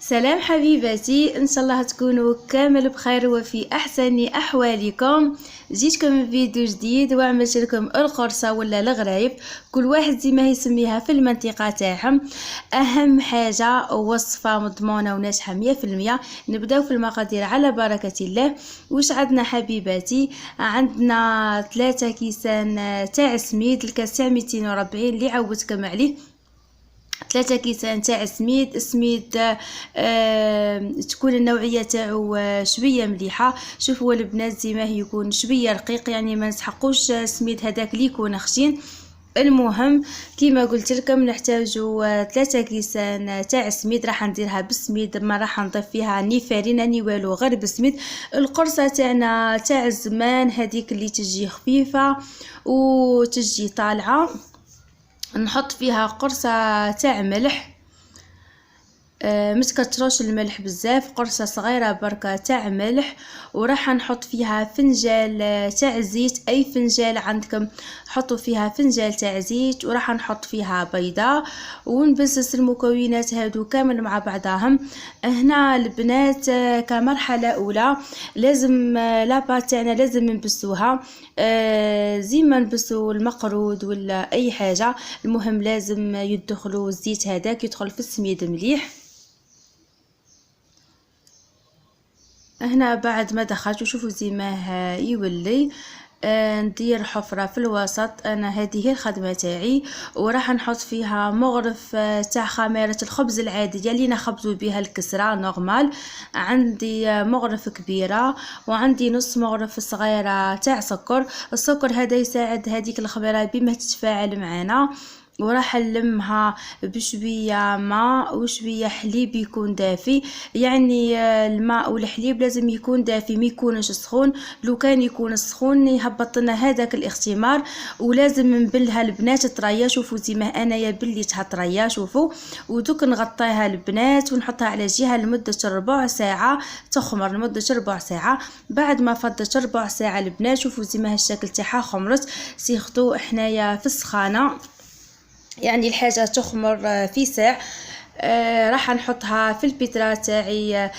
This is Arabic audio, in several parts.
سلام حبيباتي، ان شاء الله تكونوا كامل بخير وفي احسن احوالكم. جيتكم بفيديو جديد وعملت لكم القرصه ولا الغرايب، كل واحد زي ما يسميها في المنطقه تاعهم. اهم حاجه وصفه مضمونه وناجحه 100%. نبداو في المقادير على بركه الله. واش عندنا حبيباتي؟ عندنا 3 كيسان تاع سميد، الكاس تاع 240 اللي عودتكم عليه. 3 كيسان تاع سميد تكون النوعيه تاعو شويه مليحه. شوفوا البنات زي ما هي يكون شويه رقيق، يعني ما نسحقوش سميد هذاك اللي يكون خشين. المهم كيما قلت لكم نحتاجوا 3 كيسان تاع سميد، راح نديرها بالسميد، ما راح نضيف فيها ني فارينه ني والو، غير بالسميد. القرصه تاعنا تاع الزمان هذيك اللي تجي خفيفه وتجي طالعه، نحط فيها قرصه تاع ملح، متكتروش الملح بزاف، قرصه صغيره بركه تاع ملح. وراح نحط فيها فنجال تاع زيت، اي فنجال عندكم حطوا فيها فنجال تاع زيت. وراح نحط فيها بيضه ونبزز المكونات هادو كامل مع بعضهم. هنا البنات كمرحله اولى لازم لاباط تاعنا لازم نبسوها زي ما نبسو المقرود ولا اي حاجه. المهم لازم يدخلوا الزيت هذاك يدخل في السميد مليح. هنا بعد ما دخلت وشوفوا زي ما يولي، ندير حفرة في الوسط. انا هذه هي الخدمة تاعي، وراح نحط فيها مغرف تاع خميرة الخبز العادية اللي نخبزوا بها الكسرة نورمال. عندي مغرف كبيرة وعندي نص مغرف صغيرة تاع سكر. السكر هذا يساعد هذيك الخميرة بما تتفاعل معنا. وراح نلمها بشويه ماء وشويه حليب يكون دافي، يعني الماء والحليب لازم يكون دافي ما يكونش سخون. لو كان يكون سخون يهبط لنا هذاك الاختمار. ولازم نبلها البنات طريه، شوفوا زي ما انايا بليتها طريه شوفوا. ودوك نغطيها البنات ونحطها على جهه لمده ربع ساعه تخمر، لمده ربع ساعه. بعد ما فضت ربع ساعه البنات شوفوا زي ما الشكل تاعها خمرت. سيختو حنايا في السخانه، يعني الحاجه تخمر في ساع. راح نحطها في البيترا تاعي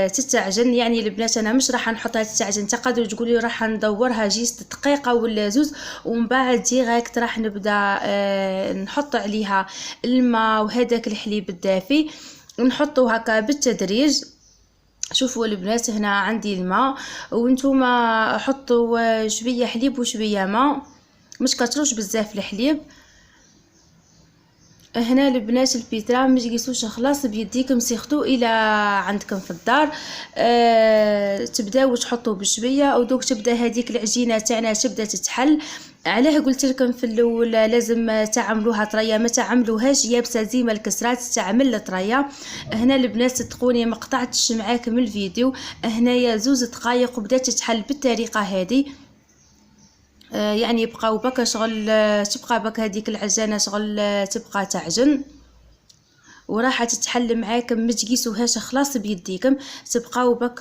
تتعجن. يعني البنات انا مش راح نحطها تتعجن، تقدروا تقولوا راح ندورها جيست دقيقه ولا زوز، ومن بعد ديريكت راح نبدا نحط عليها الماء وهذاك الحليب الدافي، نحطو هكا بالتدريج. شوفوا البنات هنا عندي الماء، وانتم حطوا شويه حليب وشويه ماء، مش كتروش بزاف الحليب. هنا البنات البيترا ما تقيسوش خلاص بيديكم، سيختو الى عندكم في الدار. تبداو تحطوا بشويه او دوك تبدا هذيك العجينه تاعنا تبدا تتحل. علاه قلت لكم في الاول لازم تعملوها طريه، ما تعملوهاش يابسه زي ما الكسرات تعمل طريه. هنا البنات صدقوني ما قطعتش معاكم الفيديو، هنايا 2 دقائق وبدات تتحل بالطريقه هذه. يعني يبقاو بك شغل تبقى بك هذيك العجانه شغل تبقى تعجن وراح تتحل معاكم. ما تقيسوهاش خلاص بيديكم، تبقاو بك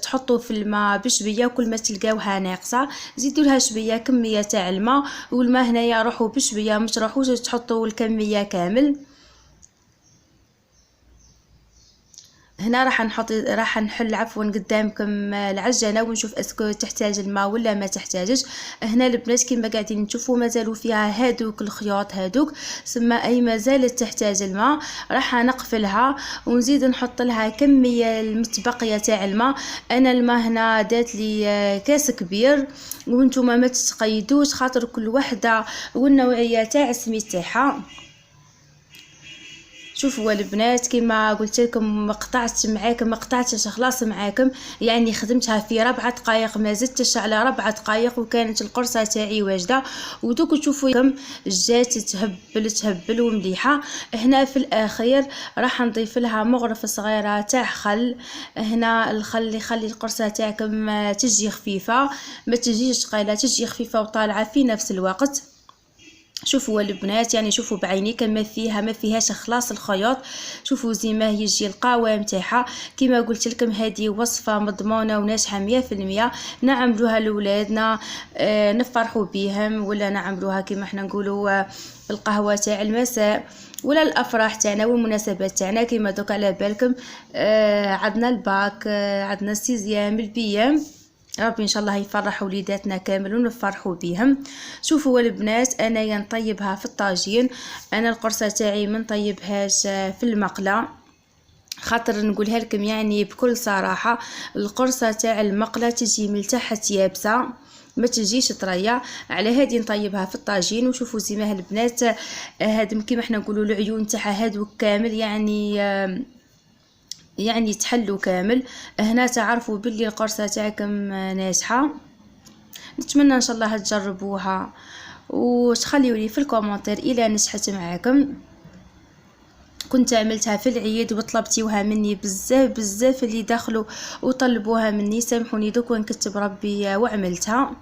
تحطوا في الماء بشويه، كل ما تلقاوها ناقصه زيدوا لها شويه كميه تاع الماء. والماء هنايا روحوا بشويه، مش تروحوش تحطوا الكميه كامل. هنا راح نحل عفوا قدامكم العجانه ونشوف اسكو تحتاج الماء ولا ما تحتاجش. هنا البنات كما قاعدين تشوفوا مازالوا فيها هادوك الخيوط هادوك، ثم اي مازالت تحتاج الماء. راح نقفلها ونزيد نحط لها كميه المتبقيه تاع الماء. انا الماء هنا دات لي كاس كبير، وانتم ما تتقيدوش خاطر كل وحده والنوعيه تاع السميد تاعها. شوفوا البنات كما قلت لكم ما قطعتش خلاص معاكم، يعني خدمتها في 4 دقائق، ما زدتش على 4 دقائق وكانت القرصه تاعي واجده. ودوك تشوفوا كم جات تهبل ومليحه. هنا في الاخير راح نضيف لها مغرفه صغيره تاع خل. هنا الخل يخلي القرصه تاعكم تجي خفيفه، ما تجيش ثقيله، تجي خفيفه وطالعه في نفس الوقت. شوفوا البنات، يعني شوفوا بعينيكم ما فيهاش خلاص الخياط. شوفوا زي ما يجي القوام تاعها. كما قلت لكم هذه وصفه مضمونه وناجحه 100%. نعملوها لولادنا، نفرحوا بهم، ولا نعملوها كما احنا نقولوا القهوه تاع المساء، ولا الافراح تاعنا والمناسبات تاعنا. كما دوك على بالكم عندنا الباك، عندنا السيزيام، البيام. ربي ان شاء الله يفرح وليداتنا كامل ونفرحوا بهم. شوفوا البنات، انايا نطيبها في الطاجين. انا القرصه تاعي ما نطيبهاش في المقله، خاطر نقولها لكم يعني بكل صراحه، القرصه تاع المقله تجي من تحت يابسه، ما تجيش طريه. على هذه نطيبها في الطاجين. وشوفوا زي ما البنات هادم كيما احنا نقولوا العيون تاعها هادو كامل، يعني تحلوا كامل. هنا تعرفوا باللي القرصه تاعكم ناجحه. نتمنى ان شاء الله تجربوها وتخليوا لي في الكومنتير الى نجحت معاكم. كنت عملتها في العيد وطلبتيوها مني بزاف اللي دخلوا وطلبوها مني، سامحوني دوك ونكتب ربي وعملتها.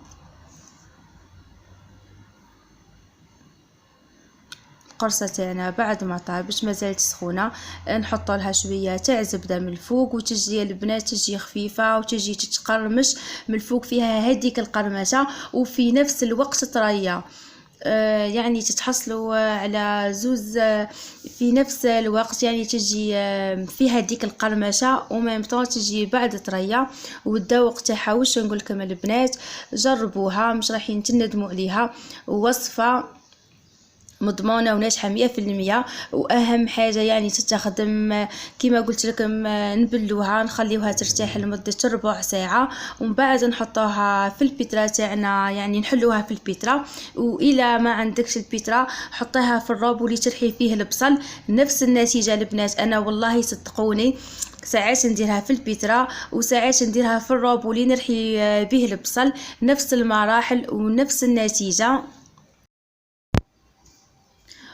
القرصه تاعنا بعد ما طابت مازالت سخونه، نحط لها شويه تاع زبده من الفوق، وتجي البنات تجي خفيفه وتجي تتقرمش من الفوق، فيها هذيك القرمشه وفي نفس الوقت طريه. يعني تتحصلوا على زوز في نفس الوقت، يعني تجي فيها ديك القرمشه وما تجي بعد طريه. والذوق تاعها واش نقول لكم البنات، جربوها مش رايحين تندموا عليها. وصفه مضمونه وناجحه 100%. واهم حاجه يعني تستخدم كما قلت لكم، نبلوها نخليوها ترتاح لمده ربع ساعه، ومن بعد نحطوها في البيترا تاعنا، يعني نحلوها في البيترا. والى ما عندكش البيترا حطيها في الروب اللي ترحي فيه البصل، نفس النتيجه البنات. انا والله صدقوني ساعات نديرها في البيترا وساعات نديرها في الروب اللي نرحي به البصل، نفس المراحل ونفس النتيجه.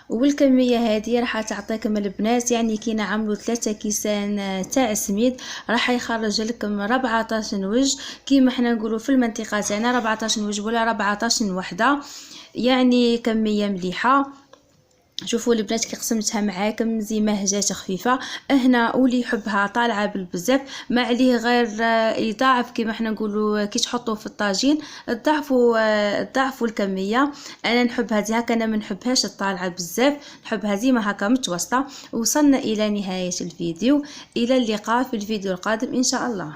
والكميه هذه راح تعطيكم البنات، يعني كي نعملوا 3 كيسان تاع سميد راح يخرج لكم 14 وجه، كيما حنا نقولوا في المنطقه تاعنا 14 وجه ولا 14 وحده، يعني كميه مليحه. شوفوا البنات كي قسمتها معاكم زي ما جات خفيفه. هنا واللي يحبها طالعه بالبزاف ما عليه غير يضاعف، كما احنا نقولوا كي تحطوا في الطاجين ضعفوا الكميه. انا نحب هذه هكا، انا ما نحبهاش طالعه بزاف، نحبها ديما هكا متوسطه. وصلنا الى نهايه الفيديو، الى اللقاء في الفيديو القادم ان شاء الله.